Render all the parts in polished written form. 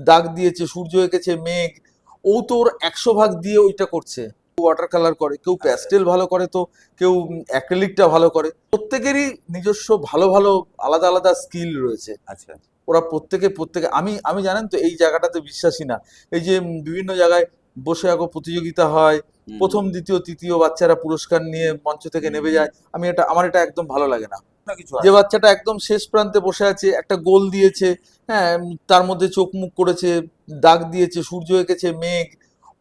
দাগ দিয়েছে, সূর্য এঁকেছে, মেঘ, ও তো ওর 100 ভাগ দিয়ে ওইটা করছে। ওয়াটার কালার করে, কেউ প্যাস্টেল ভালো করে, তো কেউ অ্যাক্রিলিকটা ভালো করে। প্রত্যেকেরই নিজস্ব ভালো ভালো আলাদা আলাদা স্কিল রয়েছে। আচ্ছা। ওরা প্রত্যেকে আমি আমি জানেন তো এই জায়গাটাতে বিশ্বাসী না। এই যে বিভিন্ন জায়গায় বসে আঁকো প্রতিযোগিতা হয়, প্রথম দ্বিতীয় তৃতীয় বাচ্চারা পুরস্কার নিয়ে মঞ্চ থেকে নেমে যায়, আমার এটা একদম ভালো লাগে না। না কিছু যে আছে। বাচ্চাটা একদম শেষ প্রান্তে বসে আছে, একটা গোল দিয়েছে, হ্যাঁ, তার মধ্যে চোখ মুখ করেছে, দাগ দিয়েছে, সূর্য এঁকেছে, মেঘ,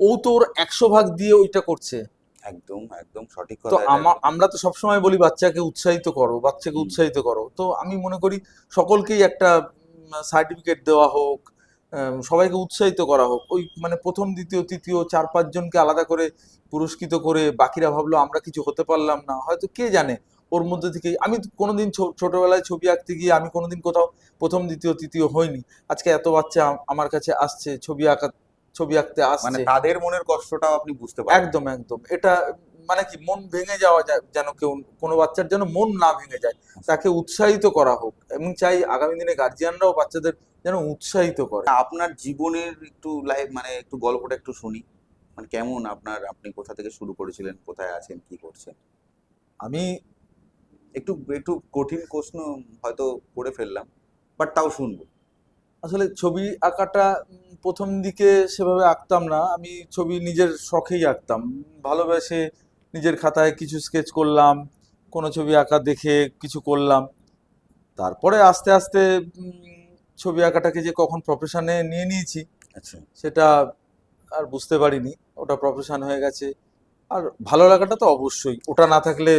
ও তো ওর 100 ভাগ দিয়ে ওইটা করছে। একদম একদম সঠিক তো কথা এটা একদম। আমরা তো সবসময় বলি বাচ্চাকে উৎসাহিত করো, বাচ্চাকে হুম। উৎসাহিত করো। তো আমি মনে করি সকলকেই একটা সার্টিফিকেট দেওয়া হোক, সবাইকে উৎসাহিত করা হোক। ওই মানে প্রথম দ্বিতীয় তৃতীয় 4-5 জনকে আলাদা করে পুরস্কৃত করে বাকিরা ভাবলো আমরা কিছু হতে পারলাম না, হয়তো কে জানে ওর মধ্যে থেকে। আমি তো কোনোদিন ছোটবেলায় ছবি আঁকতে গিয়ে আমি কোনোদিন কোথাও প্রথম দ্বিতীয় তৃতীয় হইনি। আজকে এত বাচ্চা আমার কাছে আসছে, ছবি আঁকতে মানে আসছে। তাদের মনের কষ্টটাও আপনি বুঝতে পারেন। একদম একদম এটা মানে কি, মন ভেঙে যাওয়া যায় যেন, কেউ কোনো বাচ্চার যেন মন না ভেঙে যায়, তাকে উৎসাহিত করা হোক। এবং চাই আগামী দিনে গার্জিয়ানরাও বাচ্চাদের যেন উৎসাহিত করে। আপনার জীবনের একটু লাইফ মানে একটু গল্পটা একটু শুনি। মানে কেমন আপনার, আপনি কোথা থেকে শুরু করেছিলেন, কোথায় আছেন, কি করছেন? আমি একটু একটু কঠিন প্রশ্ন হয়তো করে ফেললাম, বাট তাও শুনবো। আসলে ছবি আঁকাটা প্রথম দিকে সেভাবে আঁকতাম না। আমি ছবি নিজের শখেই আঁকতাম, ভালোবেসে নিজের খাতায় কিছু স্কেচ করলাম, কোনো ছবি আঁকা দেখে কিছু করলাম। তারপরে আস্তে আস্তে ছবি আঁকাটাকে যে কখন প্রফেশনে নিয়ে নিয়েছি আচ্ছা সেটা আর বুঝতে পারিনি। ওটা প্রফেশন হয়ে গেছে। আর ভালো লাগাটা তো অবশ্যই, ওটা না থাকলে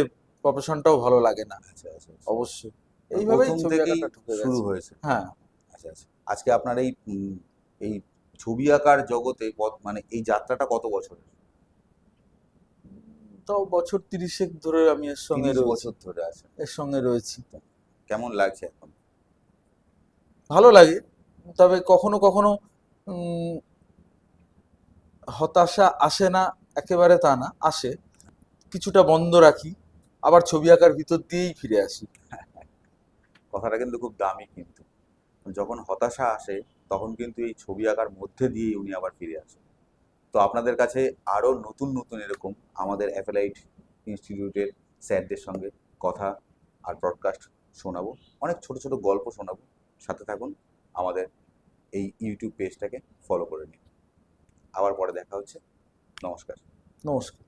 প্রফেশনটাও ভালো লাগে না। আচ্ছা আচ্ছা আচ্ছা। অবশ্যই মানে এইভাবেই প্রথম ছবি থেকেই আঁকাটা ঢুকে শুরু গেছে। হয়েছে। হ্যাঁ। আচ্ছা আচ্ছা। আজকে আপনার এই এই ছবি আঁকার জগতে মানে এই যাত্রাটা কত বছরের? তাও বছর 30 ধরে আমি এর সঙ্গে 30 রয়েছি। বছর ধরে আছেন। এর সঙ্গে রয়েছি। কেমন লাগছে এখন? ভালো লাগে। তবে কখনো কখনো উম, হতাশা আসে না, একেবারে তা না, আসে। কিছুটা বন্ধ রাখি, আবার ছবি আঁকার ভিতর দিয়েই ফিরে আসি। কথাটা কিন্তু খুব দামি কিন্তু। যখন হতাশা আসে তখন কিন্তু এই ছবি আঁকার মধ্যে দিয়েই উনি আবার ফিরে আসেন। তো আপনাদের কাছে আরো নতুন নতুন এরকম আমাদের অ্যাপেলাইট ইনস্টিটিউটের স্যারদের সঙ্গে কথা আর ব্রডকাস্ট শোনাবো, অনেক ছোট ছোট গল্প শোনাবো। সাথে থাকুন, আমাদের এই ইউটিউব পেজটাকে ফলো করে নিন। আবার পরে দেখা হচ্ছে। নমস্কার। নমস্কার।